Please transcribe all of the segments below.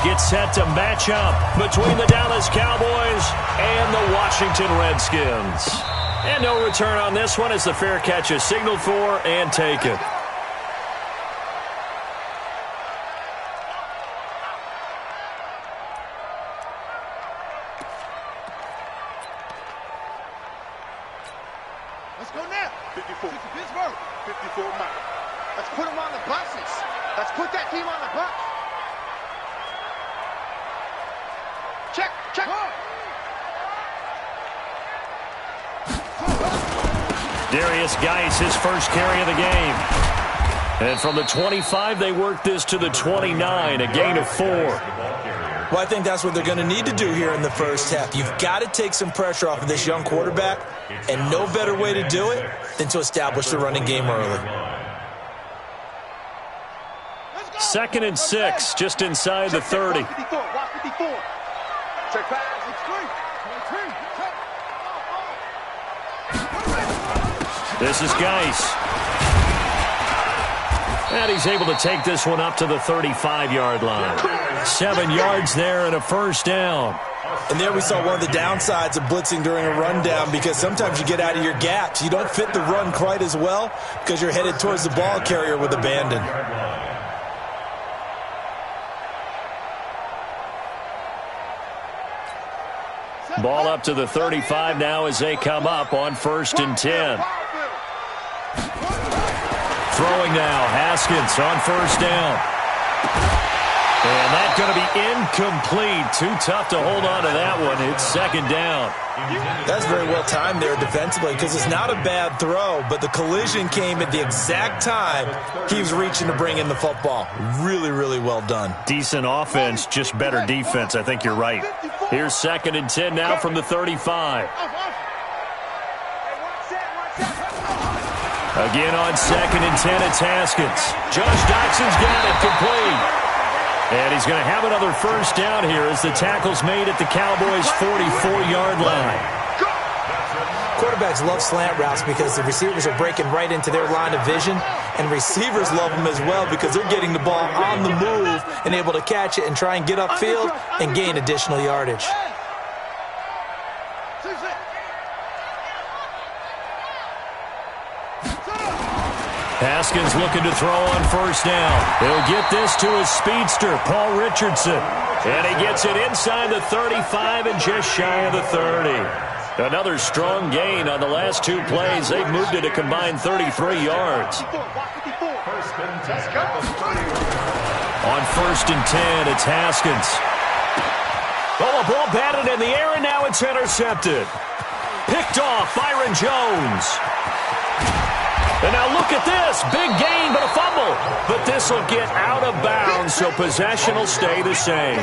series get set to match up between the Dallas Cowboys and the Washington Redskins. And no return on this one as the fair catch is signaled for and taken. Let's go now. 54. Pittsburgh. 54 Mike. Let's put them on the buses. Let's put that team on the bus. Check, check. Darius Geis, his first carry of the game. And from the 25, they work this to the 29, a gain of 4. Well, I think that's what they're going to need to do here in the first half. You've got to take some pressure off of this young quarterback, and no better way to do it than to establish the running game early. 2nd and 6, just inside the 30. This is Geis. And he's able to take this one up to the 35-yard line. 7 yards there and a first down. And there we saw one of the downsides of blitzing during a rundown, because sometimes you get out of your gaps. You don't fit the run quite as well because you're headed towards the ball carrier with abandon. Ball up to the 35 now as they come up on 1st and 10. Throwing now, Haskins on 1st down. And that's going to be incomplete. Too tough to hold on to that one. It's 2nd down. That's very well timed there defensively, because it's not a bad throw, but the collision came at the exact time he was reaching to bring in the football. Really, really well done. Decent offense, just better defense. I think you're right. Here's 2nd and 10 now from the 35. Again on 2nd and 10, it's Haskins. Josh Doxson's got it complete. And he's going to have another first down here as the tackle's made at the Cowboys' 44-yard line. Quarterbacks love slant routes because the receivers are breaking right into their line of vision, and receivers love them as well because they're getting the ball on the move and able to catch it and try and get upfield and gain additional yardage. Haskins looking to throw on 1st down. He'll get this to his speedster, Paul Richardson. And he gets it inside the 35 and just shy of the 30. Another strong gain on the last 2 plays. They've moved it a combined 33 yards. On 1st and 10, it's Haskins. Oh, a ball batted in the air, and now it's intercepted. Picked off, Byron Jones. And now look at this. Big gain, but a fumble. But this will get out of bounds, so possession will stay the same.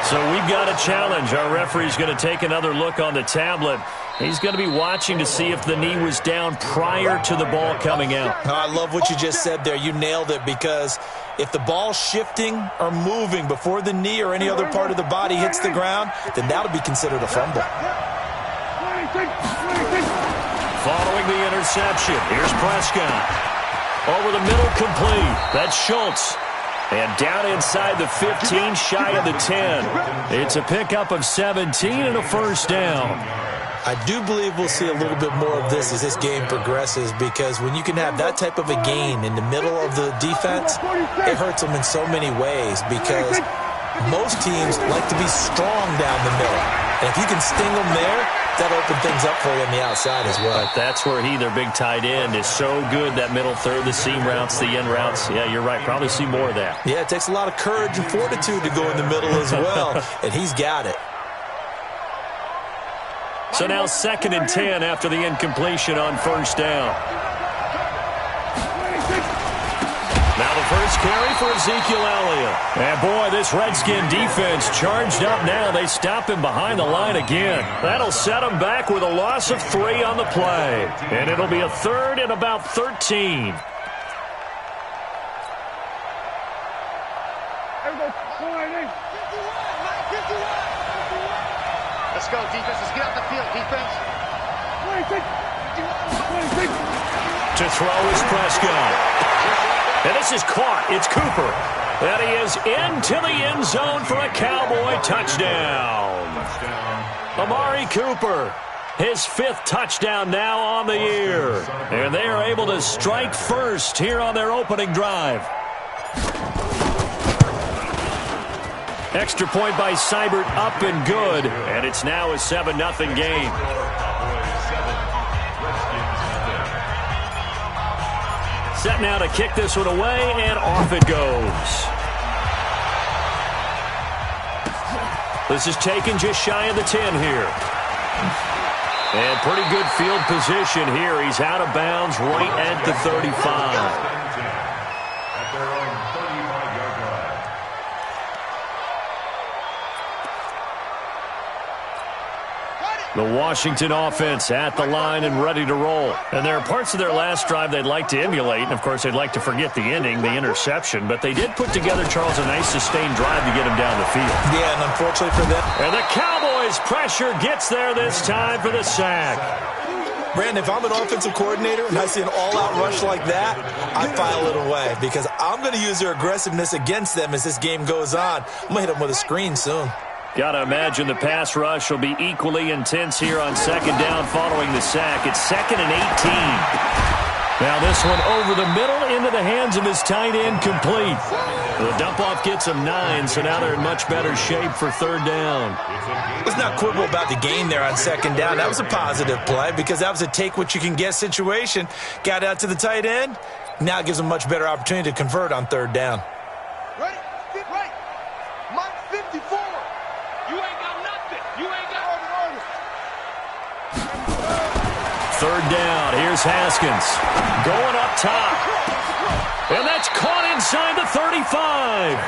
So we've got a challenge. Our referee's going to take another look on the tablet. He's going to be watching to see if the knee was down prior to the ball coming out. Oh, I love what you just said there. You nailed it, because if the ball's shifting or moving before the knee or any other part of the body hits the ground, then that'll be considered a fumble. Following the interception, here's Prescott. Over the middle, complete. That's Schultz. And down inside the 15, shy of the 10. It's a pickup of 17 and a first down. I do believe we'll see a little bit more of this as this game progresses, because when you can have that type of a gain in the middle of the defense, it hurts them in so many ways, because most teams like to be strong down the middle. And if you can sting them there, that'll open things up for you on the outside as well. But that's where their big tight end, is so good, that middle third, the seam routes, the end routes. Yeah, you're right. Probably see more of that. Yeah, it takes a lot of courage and fortitude to go in the middle as well, and he's got it. So now 2nd and 10 after the incompletion on 1st down. Now the first carry for Ezekiel Elliott. And boy, this Redskin defense charged up now. They stop him behind the line again. That'll set him back with a loss of 3 on the play. And it'll be a 3rd and about 13. Let's go, defense. Let's get out the field, defense. To throw is Prescott. And this is caught. It's Cooper. And he is into the end zone for a Cowboy touchdown. Amari Cooper, his 5th touchdown now on the year. And they are able to strike first here on their opening drive. Extra point by Seibert, up and good. And it's now a 7-0 game. Set now to kick this one away, and off it goes. This is taken just shy of the 10 here. And pretty good field position here. He's out of bounds right at the 35. The Washington offense at the line and ready to roll. And there are parts of their last drive they'd like to emulate. And, of course, they'd like to forget the ending, the interception. But they did put together, Charles, a nice sustained drive to get him down the field. Yeah, and unfortunately for them. And the Cowboys' pressure gets there this time for the sack. Brandon, if I'm an offensive coordinator and I see an all-out rush like that, I file it away because I'm going to use their aggressiveness against them as this game goes on. I'm going to hit them with a screen soon. Got to imagine the pass rush will be equally intense here on second down following the sack. It's 2nd and 18. Now this one over the middle into the hands of his tight end, complete. The dump-off gets him 9, so now they're in much better shape for 3rd down. Let's not quibble about the gain there on 2nd down. That was a positive play because that was a take-what-you-can-get situation. Got out to the tight end. Now it gives them a much better opportunity to convert on 3rd down. Ready? Get right. Mike 54. You ain't got nothing. You ain't got order. 3rd down. Here's Haskins. Going up top. And that's caught inside the 35.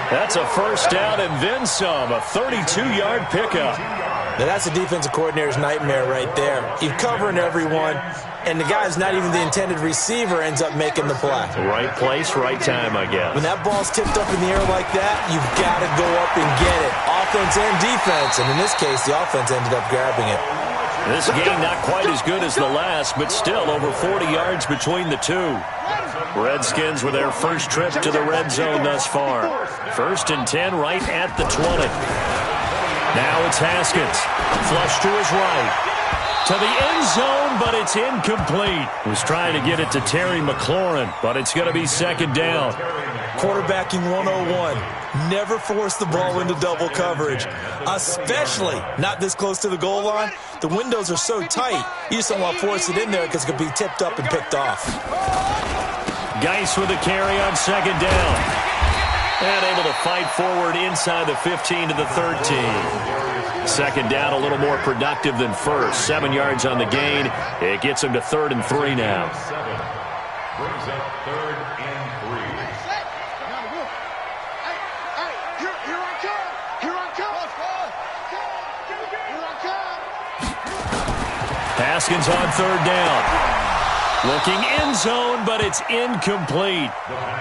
That's a 1st down and then some. A 32-yard pickup. Now that's a defensive coordinator's nightmare right there. You're covering everyone, and the guy's not even the intended receiver ends up making the play. Right place, right time, I guess. When that ball's tipped up in the air like that, you've got to go up and get it. Offense and defense, and in this case, the offense ended up grabbing it. This game not quite as good as the last, but still over 40 yards between the two. Redskins with their first trip to the red zone thus far. 1st and 10 right at the 20. Now it's Haskins. Flush to his right. To the end zone, but it's incomplete. Was trying to get it to Terry McLaurin, but it's going to be 2nd down. Quarterbacking 101. Never force the ball into double coverage, especially not this close to the goal line. The windows are so tight, you just don't want to force it in there because it could be tipped up and picked off. Geis with a carry on 2nd down. And able to fight forward inside the 15 to the 13. 2nd down, a little more productive than first. 7 yards on the gain. It gets him to 3rd and 3 now. Brings up 3rd and 3. Here I come. Here I come. Here I come. Haskins on 3rd down. Looking end zone, but it's incomplete.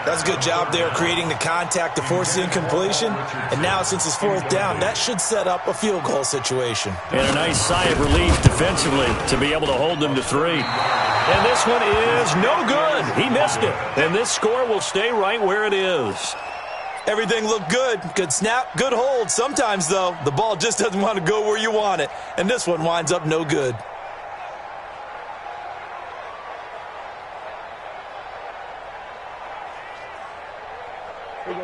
That's a good job there creating the contact to force the incompletion. And now since it's 4th down, that should set up a field goal situation. And a nice sigh of relief defensively to be able to hold them to 3. And this one is no good. He missed it. And this score will stay right where it is. Everything looked good. Good snap, good hold. Sometimes, though, the ball just doesn't want to go where you want it. And this one winds up no good.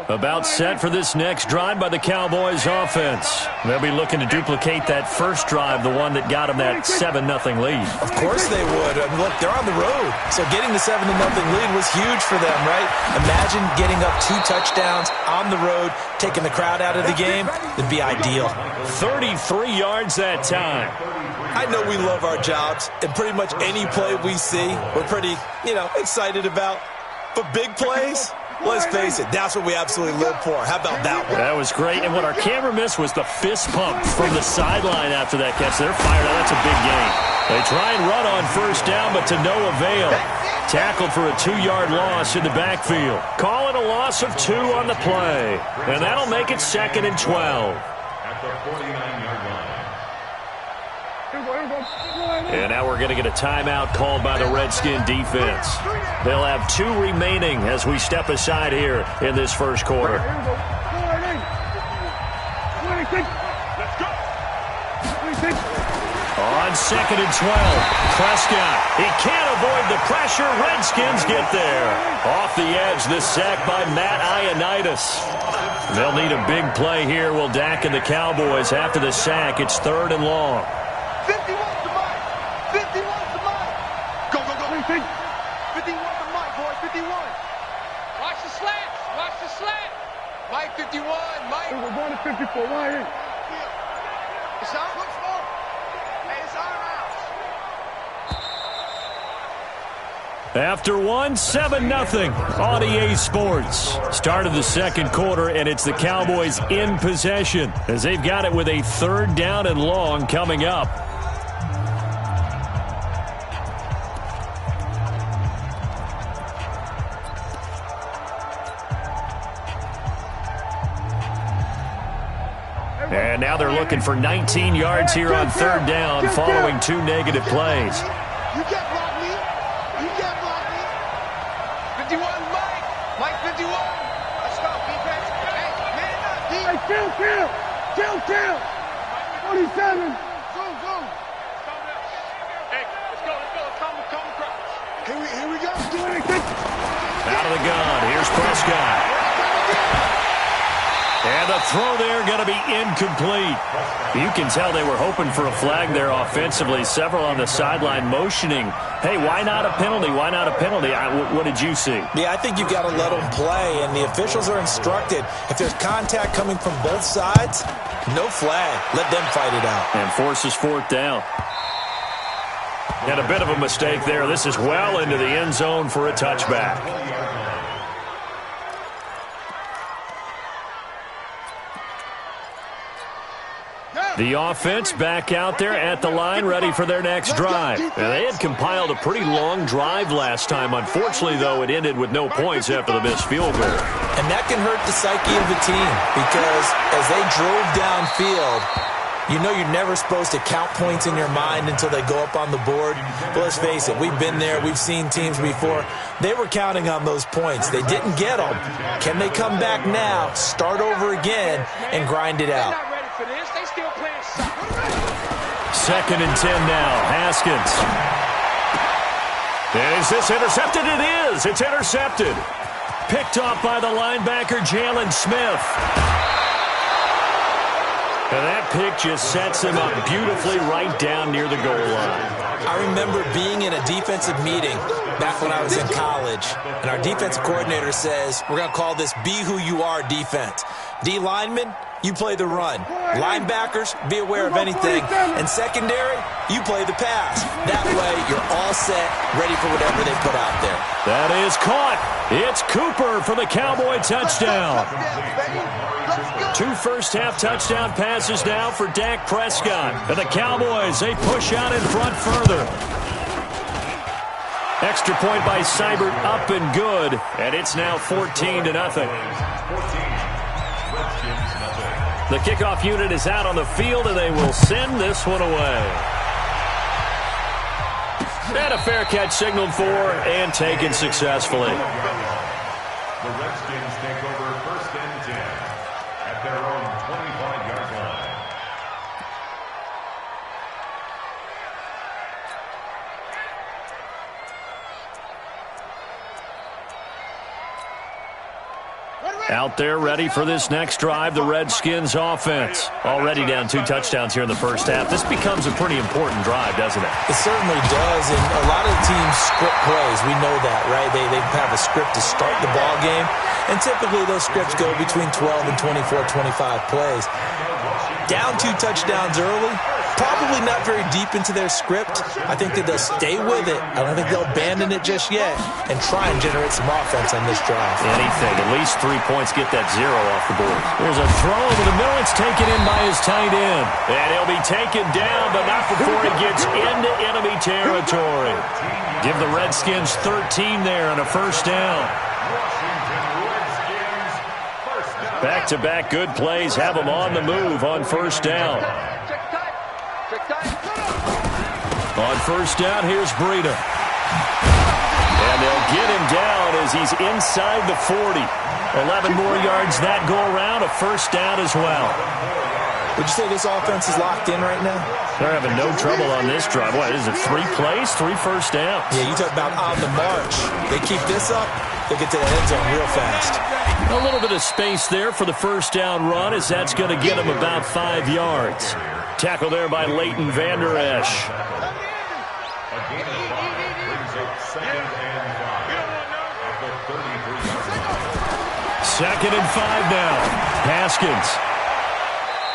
About set for this next drive by the Cowboys offense. They'll be looking to duplicate that first drive, the one that got them that 7-0 lead. Of course they would. I mean, look, they're on the road. So getting the 7-0 lead was huge for them, right? Imagine getting up 2 touchdowns on the road, taking the crowd out of the game. It'd be ideal. 33 yards that time. I know we love our jobs, and pretty much any play we see, we're pretty, excited about. But big plays? Let's face it, that's what we absolutely live for. How about that one? That was great. And what our camera missed was the fist pump from the sideline after that catch. They're fired out. That's a big gain. They try and run on 1st down, but to no avail. Tackled for a 2-yard loss in the backfield. Call it a loss of 2 on the play. And that'll make it 2nd and 12. At the 49-yard line. And now we're going to get a timeout called by the Redskin defense. They'll have 2 remaining as we step aside here in this first quarter. On 2nd and 12, Prescott. He can't avoid the pressure. Redskins get there. Off the edge, the sack by Matt Ioannidis. They'll need a big play here. Will Dak and the Cowboys after the sack. It's 3rd and long. 51 to Mike. 51 to Mike. Go, go, go. 51 to Mike, boys. 51. Watch the slant. Watch the slant. Mike 51. Mike. We're going to 54. Why ain't? It's out. Hey, it's our house. After one, 7-0 on EA Sports. Start of the second quarter, and it's the Cowboys in possession as they've got it with a 3rd down and long coming up. And now they're looking for 19 yards here on 3rd down following 2 negative plays. You can't block me. You can't block me. 51, Mike. Mike 51. Let's go, defense. Hey, man it up, D. Hey, kill. 47. Zoom. Hey, let's go. Come across. Here we go. Out of the gun. Here's Prescott. And the throw there going to be incomplete. You can tell they were hoping for a flag there offensively. Several on the sideline motioning, hey, why not a penalty? Why not a penalty? What did you see? Yeah, I think you've got to let them play, and the officials are instructed. If there's contact coming from both sides, no flag. Let them fight it out. And forces 4th down. And a bit of a mistake there. This is well into the end zone for a touchback. The offense back out there at the line, ready for their next drive. Now, they had compiled a pretty long drive last time. Unfortunately, though, it ended with no points after the missed field goal. And that can hurt the psyche of the team because as they drove downfield, you know you're never supposed to count points in your mind until they go up on the board. But let's face it, we've been there. We've seen teams before. They were counting on those points. They didn't get them. Can they come back now, start over again, and grind it out? For this, they still playing soccer. 2nd and 10 now. Haskins. Is this intercepted? It is. It's intercepted. Picked off by the linebacker, Jalen Smith. And that pick just sets him up beautifully right down near the goal line. I remember being in a defensive meeting back when I was in college, and our defensive coordinator says, we're going to call this Be Who You Are defense. D linemen, you play the run. Linebackers, be aware of anything. And secondary, you play the pass. That way, you're all set, ready for whatever they put out there. That is caught. It's Cooper for the Cowboy touchdown. 2 first-half touchdown passes now for Dak Prescott. And the Cowboys, they push out in front further. Extra point by Seibert, up and good. And it's now 14-0. The kickoff unit is out on the field, and they will send this one away. And a fair catch signaled for and taken successfully. The Redskins take over 1st and 10 at their own 25-yard line. Out there ready for this next drive, the Redskins offense. Already down 2 touchdowns here in the first half. This becomes a pretty important drive, doesn't it? It certainly does, and a lot of teams script plays. We know that, right? They have a script to start the ball game, and typically those scripts go between 12 and 24, 25 plays. Down 2 touchdowns early, probably not very deep into their script. I think that they'll stay with it. I don't think they'll abandon it just yet and try and generate some offense on this drive. Anything, at least 3 points, get that 0 off the board. There's a throw over the middle. It's taken in by his tight end. And he'll be taken down, but not before he gets into enemy territory. Give the Redskins 13 there on a first down. Back-to-back good plays have them on the move on first down. On first down, here's Breida. And they'll get him down as he's inside the 40. 11 more yards that go around, a first down as well. Would you say this offense is locked in right now? They're having no trouble on this drive. What is it, 3 plays, 3 first downs? Yeah, you talk about on the march. They keep this up, they'll get to the end zone real fast. A little bit of space there for the first down run as that's going to get him about 5 yards. Tackle there by Leighton Vander Esch. Second and 5 now. Haskins.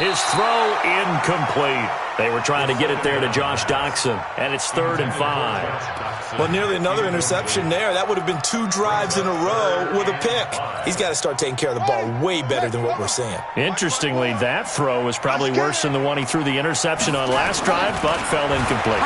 His throw incomplete. They were trying to get it there to Josh Doxson, and it's 3rd and 5. Well, nearly another interception there. That would have been 2 drives in a row with a pick. He's got to start taking care of the ball way better than what we're seeing. Interestingly, that throw was probably worse than the one he threw the interception on last drive, but fell incomplete.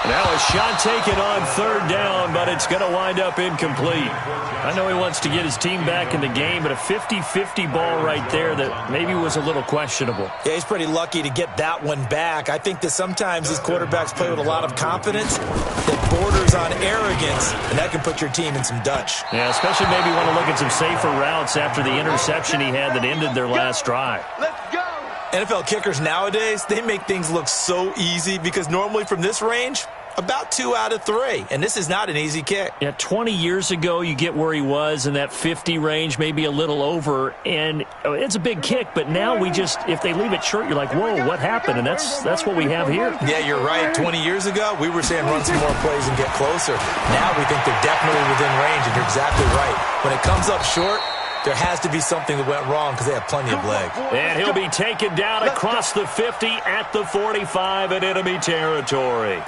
Now a shot taken on 3rd down, but it's going to wind up incomplete. I know he wants to get his team back in the game, but a 50-50 ball right there that maybe was a little questionable. Yeah, he's pretty lucky to get that one back. I think that sometimes these quarterbacks play with a lot of confidence that borders on arrogance, and that can put your team in some Dutch. Yeah, especially maybe want to look at some safer routes after the interception he had that ended their last drive. Let's go. NFL kickers nowadays, they make things look so easy because normally from this range, about 2 out of 3, and this is not an easy kick. Yeah, 20 years ago, you get where he was in that 50 range, maybe a little over, and it's a big kick, but now we just, if they leave it short, you're like, whoa, what happened? And that's what we have here. Yeah, you're right. 20 years ago, we were saying run some more plays and get closer. Now we think they're definitely within range, and you're exactly right. When it comes up short, there has to be something that went wrong because they have plenty of leg. And he'll be taken down across the 50 at the 45 in enemy territory.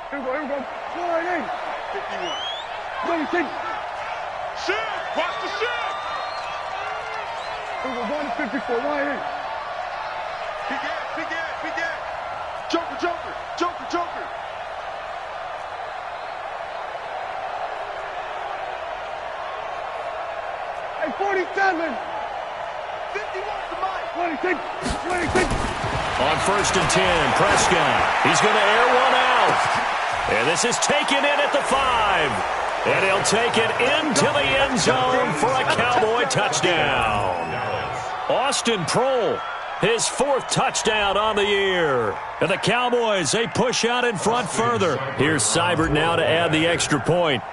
Here we go. 4-8. 51. Shift! Watch the shift! Here we go. 1-54. 1-8. Big gap. Joker. Hey, 47. 51 to mine. 26. On first and 10, Prescott. He's going to air one out. And this is taken in at the 5. And he'll take it into the end zone for a Cowboy touchdown. Austin Proehl, his 4th touchdown on the year. And the Cowboys, they push out in front further. Here's Seibert now to add the extra point.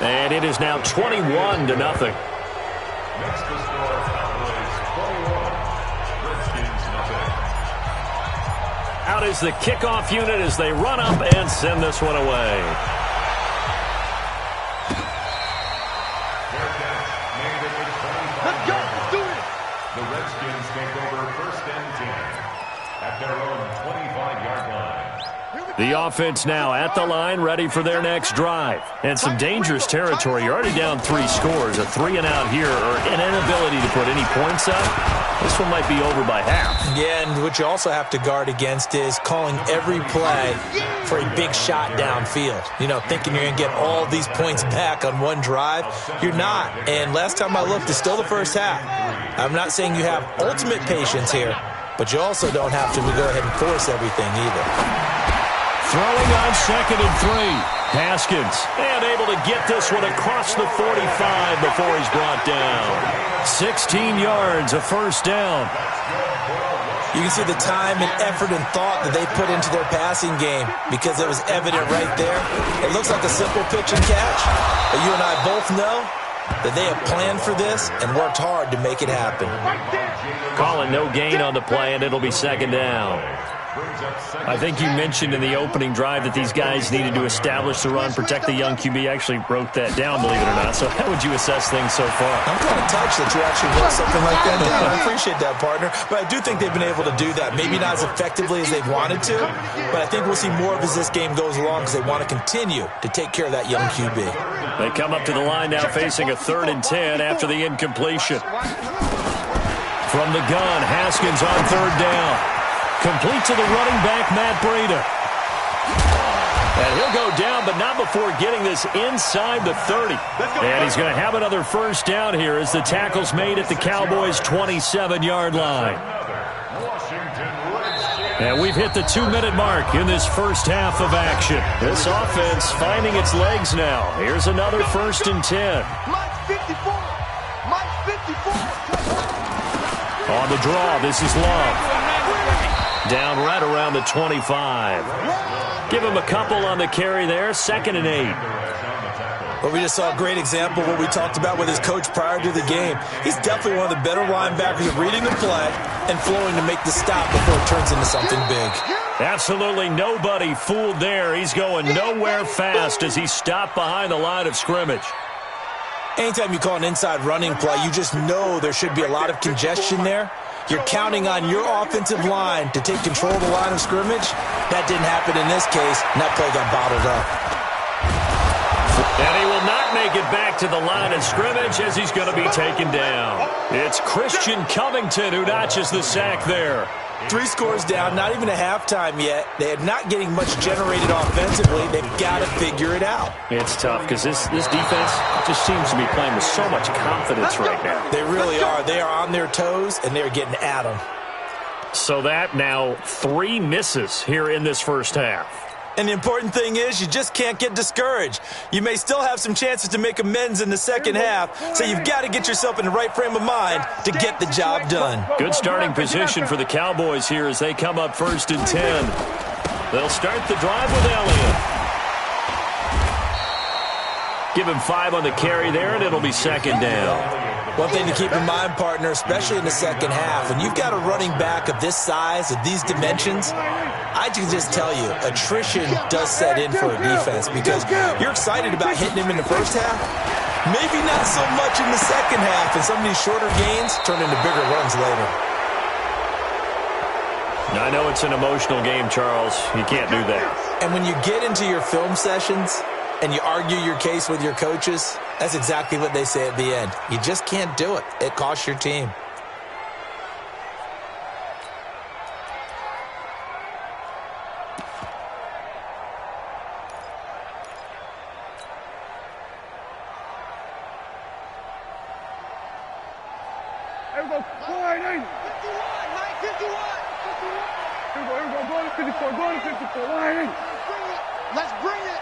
And it is now 21-0. Next to score, Cowboys 21, Redskins nothing. Out is the kickoff unit as they run up and send this one away. Let's go. Let's do it. The Redskins take over first and 10 at their own 25-yard line. The offense now at the line, ready for their next drive. And some dangerous territory. You're already down 3 scores. A 3-and-out here, or an inability to put any points up. This one might be over by half. Yeah, and what you also have to guard against is calling every play for a big shot downfield. You know, thinking you're going to get all these points back on one drive. You're not. And last time I looked, it's still the first half. I'm not saying you have ultimate patience here, but you also don't have to go ahead and force everything either. Throwing on second and 3. Haskins, and able to get this one across the 45 before he's brought down. 16 yards, a first down. You can see the time and effort and thought that they put into their passing game because it was evident right there. It looks like a simple pitch and catch, but you and I both know that they have planned for this and worked hard to make it happen. Calling no gain on the play, and it'll be second down. I think you mentioned in the opening drive that these guys needed to establish the run, protect the young QB. I actually wrote that down, believe it or not. So how would you assess things so far? I'm kind of touched that you actually wrote something like that down. I appreciate that, partner. But I do think they've been able to do that. Maybe not as effectively as they've wanted to, but I think we'll see more of as this game goes along because they want to continue to take care of that young QB. They come up to the line now facing a 3rd and 10 after the incompletion. From the gun, Haskins on 3rd down. Complete to the running back, Matt Breida. And he'll go down, but not before getting this inside the 30. And he's going to have another first down here as the tackle's made at the Cowboys' 27-yard line. And we've hit the 2-minute mark in this first half of action. This offense finding its legs now. Here's another 1st and 10. Mike 54. Mike 54. On the draw, this is Love. Down right around the 25. Give him a couple on the carry there. 2nd and 8. Well, we just saw a great example of what we talked about with his coach prior to the game. He's definitely one of the better linebackers at reading the play and flowing to make the stop before it turns into something big. Absolutely nobody fooled there. He's going nowhere fast as he's stopped behind the line of scrimmage. Anytime you call an inside running play, you just know there should be a lot of congestion there. You're counting on your offensive line to take control of the line of scrimmage. That didn't happen in this case, and that play got bottled up. And he will not make it back to the line of scrimmage as he's going to be taken down. It's Christian Covington who notches the sack there. 3 scores down, not even a halftime yet. They're not getting much generated offensively. They've got to figure it out. It's tough because this defense just seems to be playing with so much confidence right now. They really are. They are on their toes, and they're getting at them. So that now 3 misses here in this first half. And the important thing is you just can't get discouraged. You may still have some chances to make amends in the second half, so you've got to get yourself in the right frame of mind to get the job done. Good starting position for the Cowboys here as they come up 1st and 10. They'll start the drive with Elliott. Give him 5 on the carry there, and it'll be 2nd down. One thing to keep in mind, partner, especially in the second half, when you've got a running back of this size, of these dimensions, I can just tell you, attrition does set in for a defense because you're excited about hitting him in the first half. Maybe not so much in the second half, and some of these shorter gains turn into bigger runs later. Now, I know it's an emotional game, Charles. You can't do that. And when you get into your film sessions and you argue your case with your coaches, that's exactly what they say at the end. You just can't do it. It costs your team. Everybody, 51, Mike 51. Everybody, go to 54, go to 54. Let's bring it.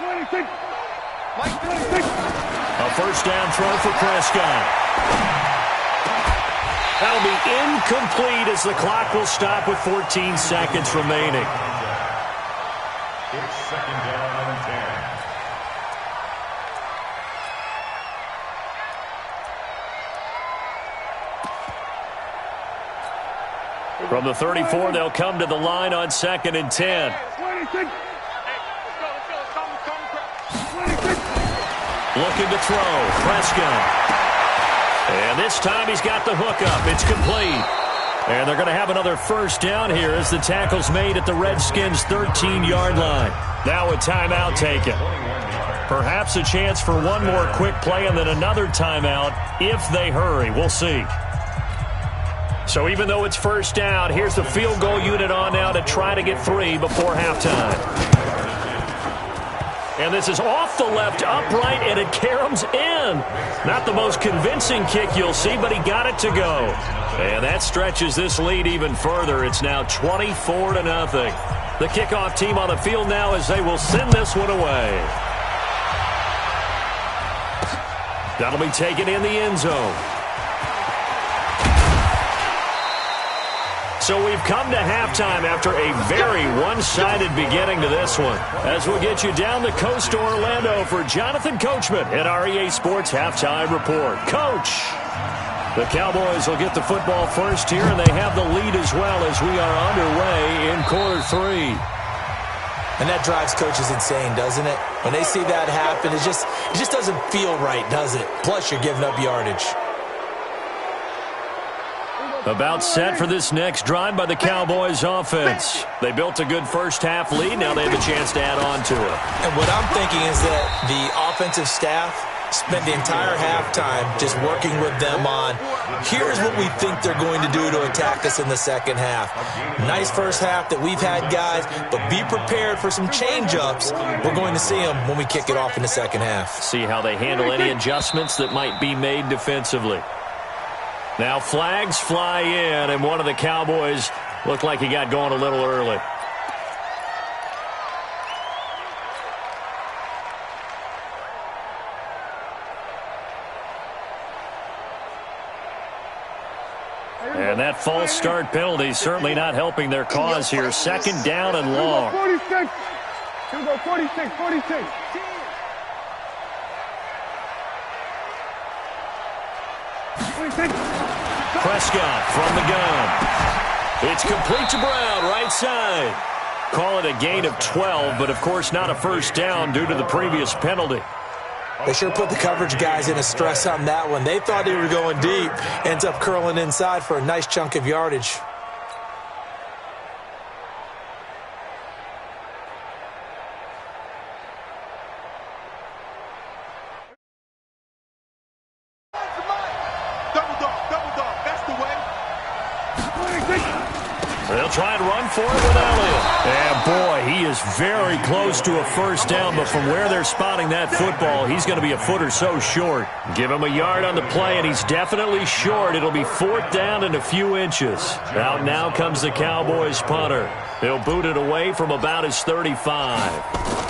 26. Mike 26. A first down throw for Prescott. That'll be incomplete as the clock will stop with 14 seconds remaining. It's 2nd down and 10. From the 34, they'll come to the line on 2nd and 10. 26. Looking to throw. Prescott. And this time he's got the hookup. It's complete. And they're going to have another first down here as the tackle's made at the Redskins' 13-yard line. Now a timeout taken. Perhaps a chance for one more quick play and then another timeout if they hurry. We'll see. So even though it's first down, here's the field goal unit on now to try to get 3 before halftime. And this is off the left upright, and it caroms in. Not the most convincing kick you'll see, but he got it to go. And that stretches this lead even further. It's now 24-0. The kickoff team on the field now as they will send this one away. That'll be taken in the end zone. So we've come to halftime after a very one-sided beginning to this one. As we'll get you down the coast to Orlando for Jonathan Coachman at our EA Sports Halftime Report. Coach, the Cowboys will get the football first here, and they have the lead as well as we are underway in quarter 3. And that drives coaches insane, doesn't it? When they see that happen, it just doesn't feel right, does it? Plus, you're giving up yardage. About set for this next drive by the Cowboys offense. They built a good first half lead. Now they have a chance to add on to it. And what I'm thinking is that the offensive staff spent the entire halftime just working with them on, here's what we think they're going to do to attack us in the second half. Nice first half that we've had, guys, but be prepared for some change-ups. We're going to see them when we kick it off in the second half. See how they handle any adjustments that might be made defensively. Now flags fly in, and one of the Cowboys looked like he got going a little early. And that false start penalty certainly not helping their cause here. Second down and long. 46. Here we go, 46, 46. Prescott from the gun. It's complete to Brown, right side. Call it a gain of 12, but of course not a first down due to the previous penalty. They sure put the coverage guys in a stress on that one. They thought they were going deep. Ends up curling inside for a nice chunk of yardage. They'll try and run for it with Elliott. And boy, he is very close to a first down, but from where they're spotting that football, he's going to be a foot or so short. Give him a yard on the play, and he's definitely short. It'll be fourth down and a few inches. Out now comes the Cowboys punter. He'll boot it away from about his 35.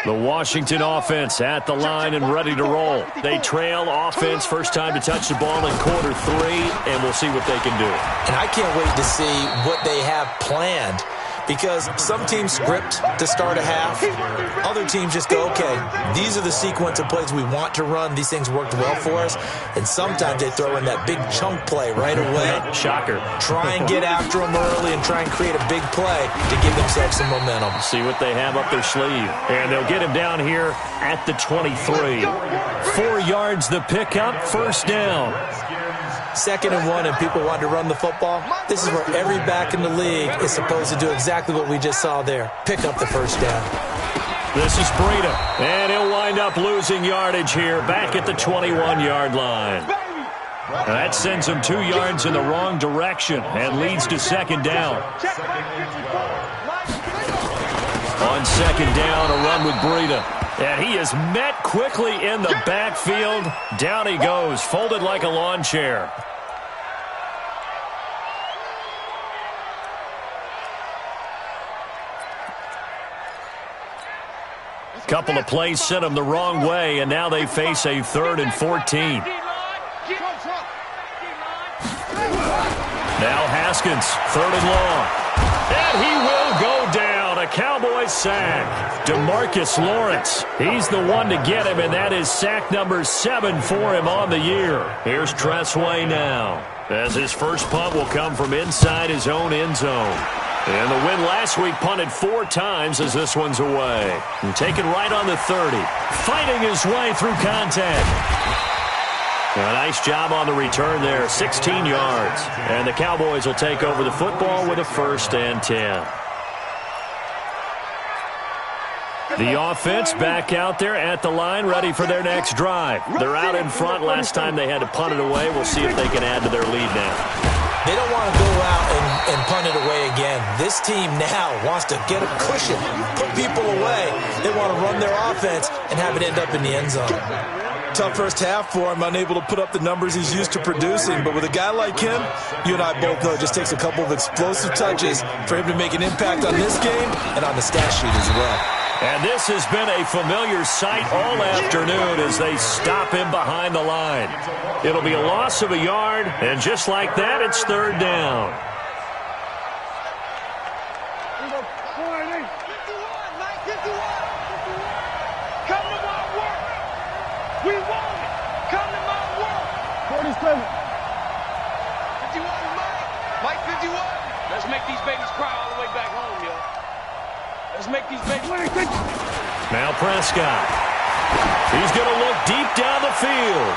The Washington offense at the line and ready to roll. They trail offense, first time to touch the ball in quarter 3, and we'll see what they can do. And I can't wait to see what they have planned, because some teams script to start a half. Other teams just go, okay, these are the sequence of plays we want to run. These things worked well for us. And sometimes they throw in that big chunk play right away. Shocker. Try and get after them early and try and create a big play to give themselves some momentum. See what they have up their sleeve. And they'll get him down here at the 23. 4 yards the pickup, first down. 2nd and 1, and people want to run the football. This is where every back in the league is supposed to do exactly what we just saw there. Pick up the first down. This is Breida, and he'll wind up losing yardage here back at the 21-yard line. That sends him 2 yards in the wrong direction and leads to second down. On second down, a run with Breida. And he is met quickly in the backfield. Down he goes, folded like a lawn chair. Couple of plays sent them the wrong way, and now they face a 3rd and 14. Now Haskins, 3rd and long. And he will go down. A Cowboys sack. DeMarcus Lawrence. He's the one to get him, and that is sack number 7 for him on the year. Here's Tressway now, as his first punt will come from inside his own end zone. And the win last week punted 4 times as this one's away. And taken right on the 30. Fighting his way through contact. A nice job on the return there, 16 yards. And the Cowboys will take over the football with a 1st and 10. The offense back out there at the line, ready for their next drive. They're out in front. Last time they had to punt it away. We'll see if they can add to their lead now. They don't want to go out and punt it away again. This team now wants to get a cushion, put people away. They want to run their offense and have it end up in the end zone. Tough first half for him, unable to put up the numbers he's used to producing. But with a guy like him, you and I both know it just takes a couple of explosive touches for him to make an impact on this game and on the stat sheet as well. And this has been a familiar sight all afternoon as they stop him behind the line. It'll be a loss of a yard, and just like that, it's 3rd down. Come to my work. We want it. Come to my work. 47. 51, Mike. Mike 51. Let's make these babies cry all the way back home, yo. Let's make these babies. Now Prescott. He's going to look deep down the field.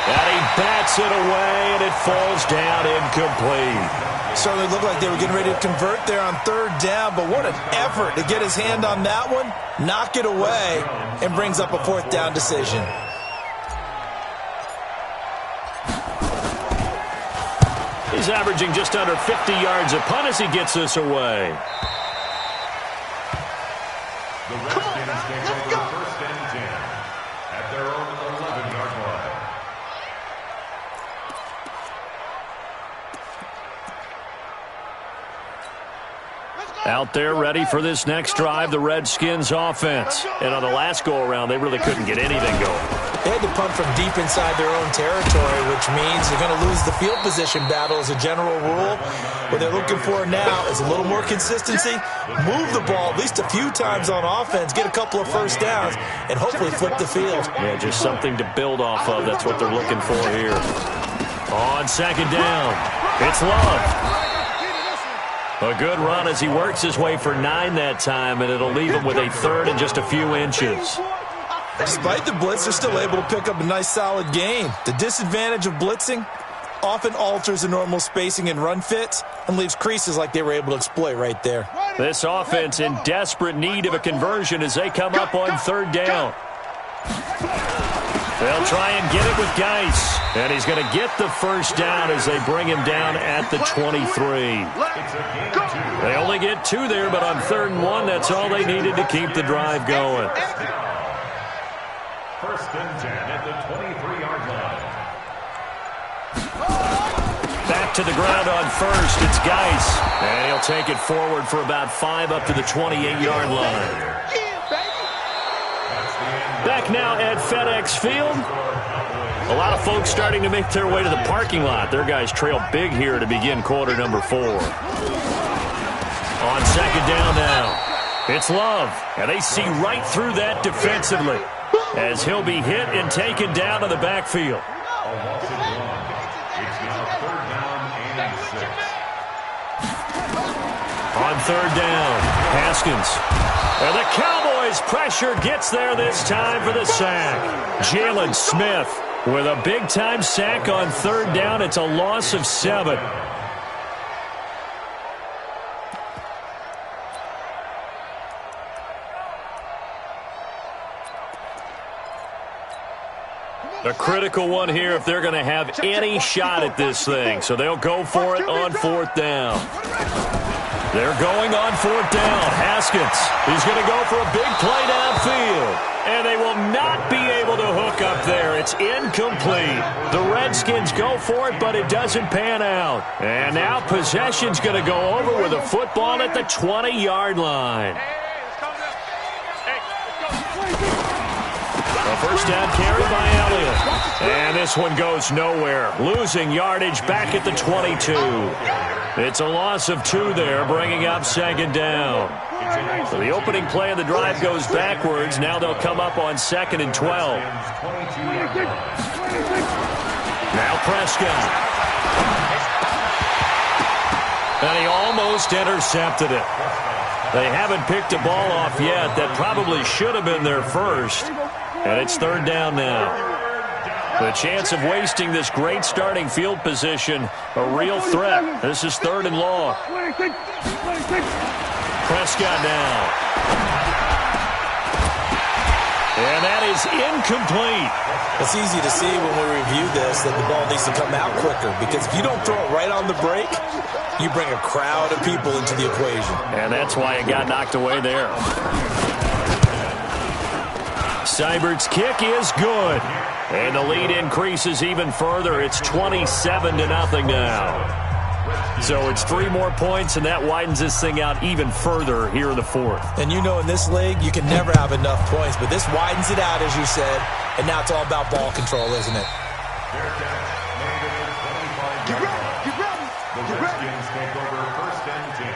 And he bats it away, and it falls down incomplete. Certainly looked like they were getting ready to convert there on third down, but what an effort to get his hand on that one, knock it away, and brings up a fourth down decision. He's averaging just under 50 yards a punt as he gets this away. The Redskins take over first and 10 at their own 11-yard line. Out there ready for this next drive, the Redskins offense. And on the last go-around, they really couldn't get anything going. They had to punt from deep inside their own territory, which means they're going to lose the field position battle as a general rule. What they're looking for now is a little more consistency, move the ball at least a few times on offense, get a couple of first downs, and hopefully flip the field. Yeah, just something to build off of. That's what they're looking for here. On second down, it's Love. A good run as he works his way for 9 that time, and it'll leave him with a third and just a few inches. Despite the blitz, they're still able to pick up a nice, solid gain. The disadvantage of blitzing often alters the normal spacing and run fits and leaves creases like they were able to exploit right there. This offense in desperate need of a conversion as they come up on third down. They'll try and get it with Geis. And he's going to get the first down as they bring him down at the 23. They only get 2 there, but on 3rd and 1, that's all they needed to keep the drive going. First and 10 at the 23-yard line. Back to the ground on first. It's Geis. And he'll take it forward for about 5 up to the 28-yard line. Back now at FedEx Field. A lot of folks starting to make their way to the parking lot. Their guys trail big here to begin quarter number 4. On second down now, it's Love. And they see right through that defensively as he'll be hit and taken down to the backfield. A loss of 1. It's now 3rd down and 6. On third down, Haskins. And the Cowboys' pressure gets there this time for the sack. Jalen Smith with a big-time sack on third down. It's a loss of 7. A critical one here if they're going to have any shot at this thing. So they'll go for it on 4th down. They're going on 4th down. Haskins, he's going to go for a big play downfield. And they will not be able to hook up there. It's incomplete. The Redskins go for it, but it doesn't pan out. And now possession's going to go over with a football at the 20-yard line. A first down carry by Elliott. And this one goes nowhere. Losing yardage back at the 22. It's a loss of 2 there, bringing up second down. So the opening play of the drive goes backwards. Now they'll come up on 2nd and 12. Now Prescott. And he almost intercepted it. They haven't picked a ball off yet. That probably should have been their first. And it's 3rd down now. The chance of wasting this great starting field position, a real threat. This is 3rd and long. Prescott now. And that is incomplete. It's easy to see when we review this that the ball needs to come out quicker, because if you don't throw it right on the break, you bring a crowd of people into the equation. And that's why it got knocked away there. Seibert's kick is good. And the lead increases even further. It's 27-0 now. So it's 3 more points, and that widens this thing out even further here in the 4th. And you know in this league, you can never have enough points, but this widens it out, as you said, and now it's all about ball control, isn't it? The Redskins take over first and 10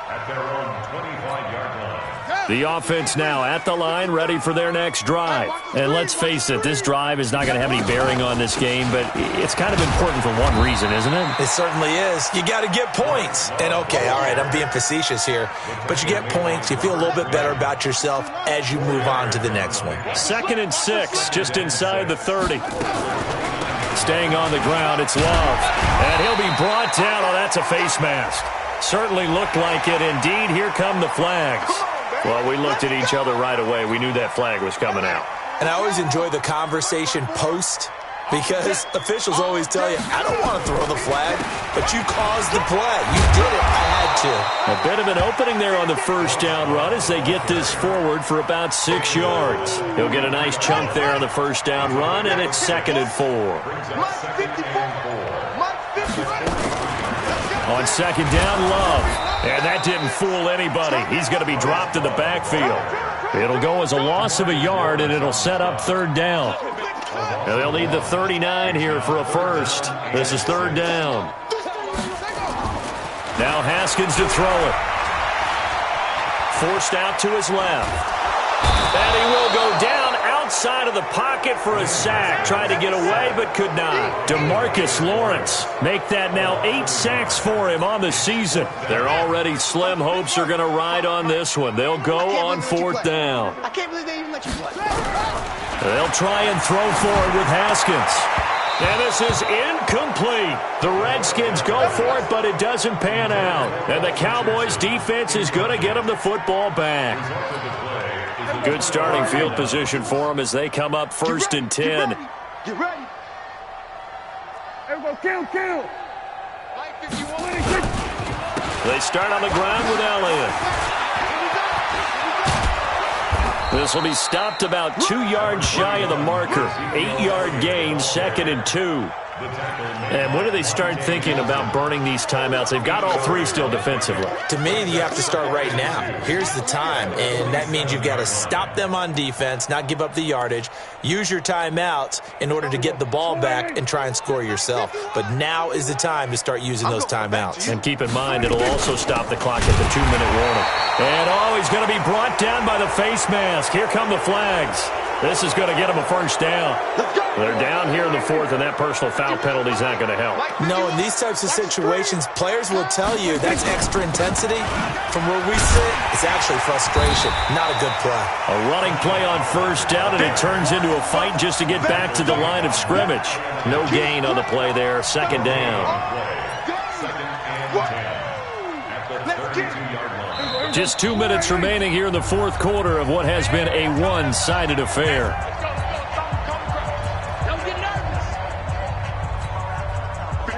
at their own 25-yard line. The offense now at the line, ready for their next drive. And let's face it, this drive is not going to have any bearing on this game, but it's kind of important for one reason, isn't it? It certainly is. You got to get points. And, okay, all right, I'm being facetious here, but you get points. You feel a little bit better about yourself as you move on to the next one. 2nd and 6, just inside the 30. Staying on the ground, it's Love. And he'll be brought down. Oh, that's a face mask. Certainly looked like it. Indeed, here come the flags. Well, we looked at each other right away. We knew that flag was coming out. And I always enjoy the conversation post because officials always tell you, I don't want to throw the flag, but you caused the play. You did it. I had to. A bit of an opening there on the first down run as they get this forward for about 6 yards. He'll get a nice chunk there on the first down run, and it's 2nd and 4. On 2nd down, Love. And that didn't fool anybody. He's going to be dropped in the backfield. It'll go as a loss of a yard, and it'll set up 3rd down. And they'll need the 39 here for a first. This is 3rd down. Now Haskins to throw it. Forced out to his left. And he will go down outside of the pocket for a sack. Tried to get away, but could not. DeMarcus Lawrence make that now 8 sacks for him on the season. Their already slim hopes are going to ride on this one. They'll go on 4th down. I can't believe they even let you play. They'll try and throw forward with Haskins. And this is incomplete. The Redskins go for it, but it doesn't pan out. And the Cowboys' defense is going to get them the football back. Good starting field position for them as they come up 1st and 10. Get ready. Everybody kill. They start on the ground with Elliott. This will be stopped about 2 yards shy of the marker. 8-yard gain, 2nd and 2. And when do they start thinking about burning these timeouts? They've got all 3 still defensively. To me, you have to start right now. Here's the time, and that means you've got to stop them on defense, not give up the yardage, use your timeouts in order to get the ball back and try and score yourself. But now is the time to start using those timeouts. And keep in mind, it'll also stop the clock at the 2-minute warning. And, he's going to be brought down by the face mask. Here come the flags. This is going to get them a first down. They're down here in the 4th, and that personal foul penalty is not going to help. No, in these types of situations, players will tell you that's extra intensity. From where we sit, it's actually frustration, not a good play. A running play on 1st down, and it turns into a fight just to get back to the line of scrimmage. No gain on the play there, 2nd down. Just 2 minutes remaining here in the 4th quarter of what has been a one-sided affair.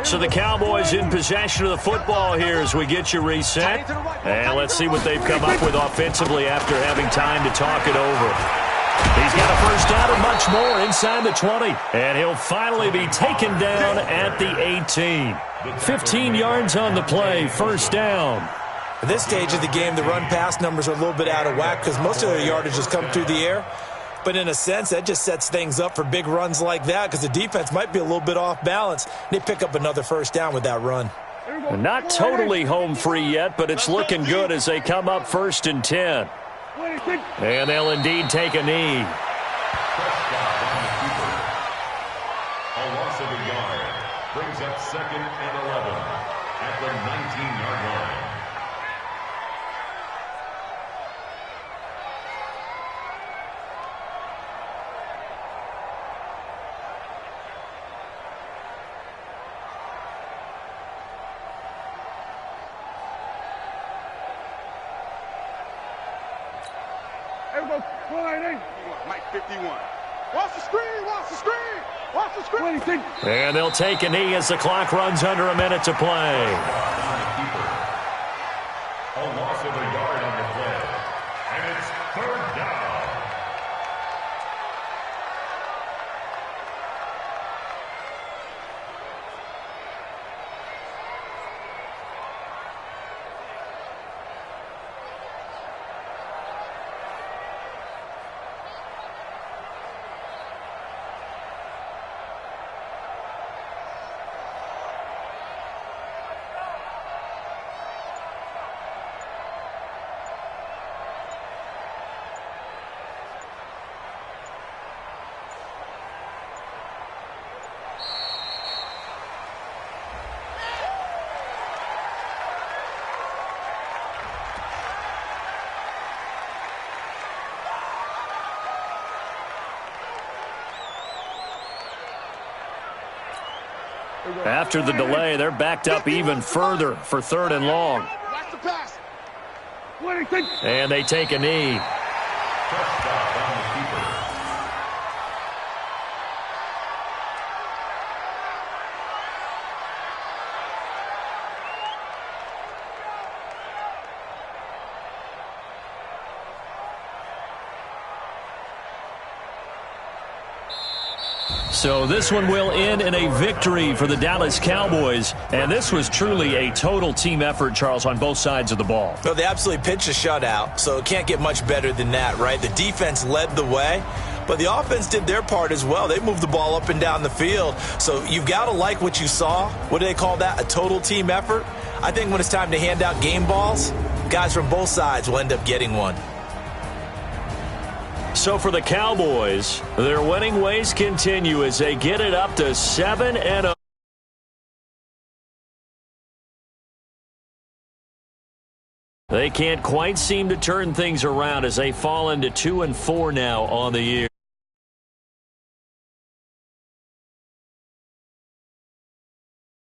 So the Cowboys in possession of the football here as we get you reset. And let's see what they've come up with offensively after having time to talk it over. He's got a first down and much more inside the 20. And he'll finally be taken down at the 18. 15 yards on the play, 1st down. At this stage of the game, the run-pass numbers are a little bit out of whack because most of their yardage has come through the air. But in a sense, that just sets things up for big runs like that because the defense might be a little bit off balance. They pick up another first down with that run. Not totally home free yet, but it's looking good as they come up 1st and 10. And they'll indeed take a knee. A loss of a yard brings up 2nd and 11 at the 19-yard line. Mike 51. Watch the screen, watch the screen, watch the screen. And they'll take a knee as the clock runs under a minute to play. A loss of a yard on the play. And it's 3rd down. After the delay, they're backed up even further for 3rd and long. Watch the pass. And they take a knee. First stop on the keeper. So this one will end in a victory for the Dallas Cowboys. And this was truly a total team effort, Charles, on both sides of the ball. Well, they absolutely pitched a shutout, so it can't get much better than that, right? The defense led the way, but the offense did their part as well. They moved the ball up and down the field. So you've got to like what you saw. What do they call that? A total team effort? I think when it's time to hand out game balls, guys from both sides will end up getting one. So for the Cowboys, their winning ways continue as they get it up to 7-0. They can't quite seem to turn things around as they fall into 2-4 now on the year.